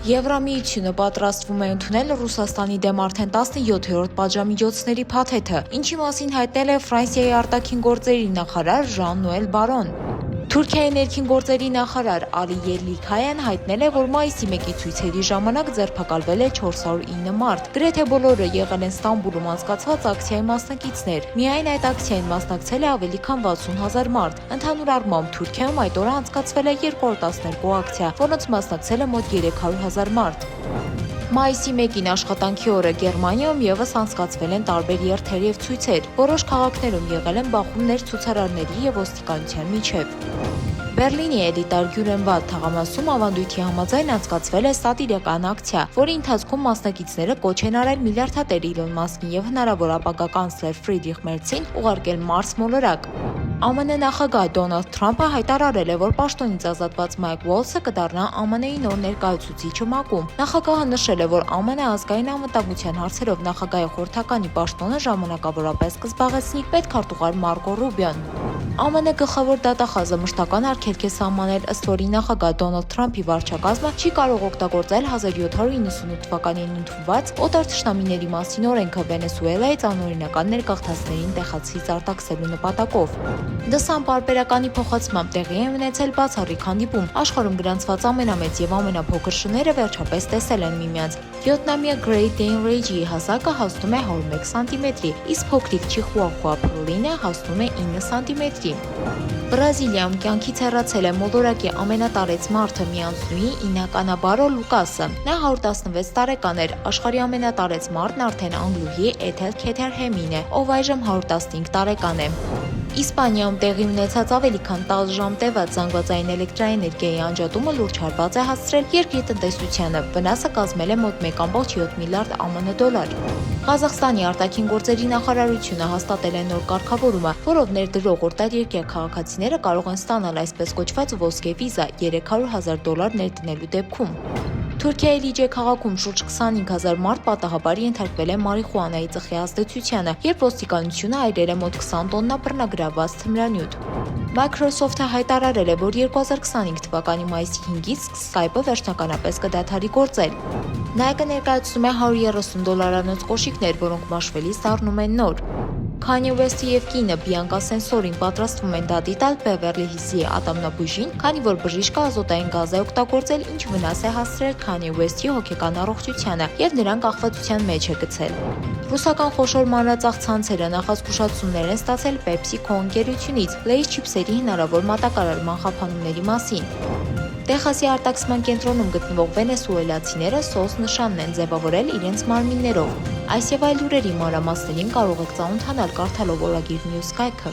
Եվրամիությունը պատրաստվում է ընդունել Ռուսաստանի դեմ արդեն 17-րդ պատժամիջոցների փաթեթը, ինչի մասին հայտնել է Ֆրանսիայի արտաքին գործերի նախարար Ժան-Նոել Բարոն։ Թուրքիայի ներքին գործերի նախարար Ալի Ելլիքայան հայտնել է, որ մայիսի 1-ի ցույցերի ժամանակ ձերբակալվել է 409 մարդ։ Գրեթե բոլորը եղել են Ստամբուլում անցկացված ակցիայի մասնակիցներ։ Միայն այդ ակցիային մասնակցել է ավելի քան 60,000 մարդ։ Ընդհանուր առմամբ Թուրքիայում այդ օրը անցկացվել է 212 ակցիա, որոնց մասնակցել է մոտ 300,000 մարդ։ Մայիսի 1-ին աշխատանքի օրը Գերմանիայում եւս անցկացվել են տարբեր երթեր եւ ցույցեր։ Որոշ քաղաքներում եղել են բախումներ ցուցարարների եւ ոստիկանության միջեւ։ Բերլինի Էդիտար Գյուրենվալդ թաղամասում ավանդույթի համաձայն անցկացվել է սատիրական ակցիա, որի ընթացքում մասնակիցները կոչ են արել միլիարդատեր Իլոն Մասկին եւ հնարավոր ապագա կանցլեր Ֆրիդրիխ Մերցին ուղարկել Մարս մոլորակ։ ԱՄՆ նախագահ Դոնալդ Թրամփը հայտարարել է, որ պաշտոնից ազատված Մայք Ուոլսը կդառնա ԱՄՆ-ի նոր ներկայացուցիչը ՄԱԿ-ում։ Նախագահը նշել է, որ ԱՄՆ ազգային անվտանգության հարցերով նախագահի խորհրդականի պաշտոնը ժամանակավորապես կզբաղեցնի պետքարտուղար Մարկո Ռուբիոն։ ԱՄՆ գլխավոր դատախազը մշտական արգելք է սահմանել, ըստ որի նախագահ Դոնալդ Թրամփի վարչակազմը չի կարող օգտագործել 1798 թվականին ընդունված օտար թշնամիների մասին օրենքը Վենեսուելայից անօրինական ներգաղթածներին տեղացից արտաքսելու նպատակով։ Դսան պարբերականի փոխանցմամբ տեղի է ունեցել բացառիկ հանդիպում։ Աշխարհում գրանցված ամենամեծ եւ ամենափոքր շները վերջապես տեսել են միմյանց։ 7-ամյա Great Dane Rage-ի հասակը հասնում է 101 սանտիմետրի, իսկ փոքրիկ Չիխուախուա Փրոլինը հասնում է 9 սանտիմետրի։ Բրազիլիայում կյանքից հեռացել է մոլորակի ամենատարեց մարդը միանձնուի Ինականաբարո Լուկասը։ Նա 116 տարեկան էր, աշխարհի ամենատարեց մարդն արդեն անգլուհի Էթել Քեթերհեմին է, ով այժմ 115 տարեկան է։ Իսպանիայում տեղի ունեցած ավելի քան 10 ժամ տևած զանգվածային էլեկտրաէներգիայի անջատումը լուրջ հարված է հասցրել երկրի տնտեսությանը։ Վնասը կազմել է մոտ 1.7 միլիարդ ԱՄՆ դոլար։ Ղազախստանի արտաքին գործերի նախարարությունը հաստատել է նոր կարգավորումը, որով ներդրող օտարերկրյա քաղաքացիները կարող են ստանալ այսպես կոչված ոսկե վիզա $300,000 ներդնելու դեպքում։ Թուրքիայի Լիջե քաղաքում շուրջ 25,000 մարդ պատահաբար ենթարկվել է մարիխուանայի ծխի ազդեցությանը, երբ ոստիկանությունը այրել է մոտ 20 տոննա բռնագրավված թմրանյութ։ Microsoft-ը հայտարարել է, որ 2025 թվականի մայիսի 5-ից Skype-ը վերջնականապես կդադարի գործել։ Nike-ը ներկայացնում է $130 կոշիկներ, որոնք մաշվելիս դառնում են նոր։ Քանյե Ուեսթը եւ կինը Բիանկա Սենսորին պատրաստվում են դատի տալ Բևերլի Հիլզի ատամնաբույժին, քանի որ բժիշկը ազոտային գազ է օգտագործել, ինչը վնաս է հասցրել Քանյե Ուեսթի հոգեկան առողջությանը եւ նրան կախվածության մեջ է գցել։ Ռուսական խոշոր մանրածախ ցանցերը նախազգուշացումներ են ստացել PepsiCo ընկերությունից Lay's չիփսերի հնարավոր մատակարարման խափանումների մասին։ Տեխասի արտաքսման կենտրոնում գտնվող վենեսուելացիները սոս նշանն են ձևավորել իրենց մարմիններով։ Այս եւ այլ լուրերի մանրամասներին կարող եք ծանոթանալ կարդալով օրագիր News Skype-ը։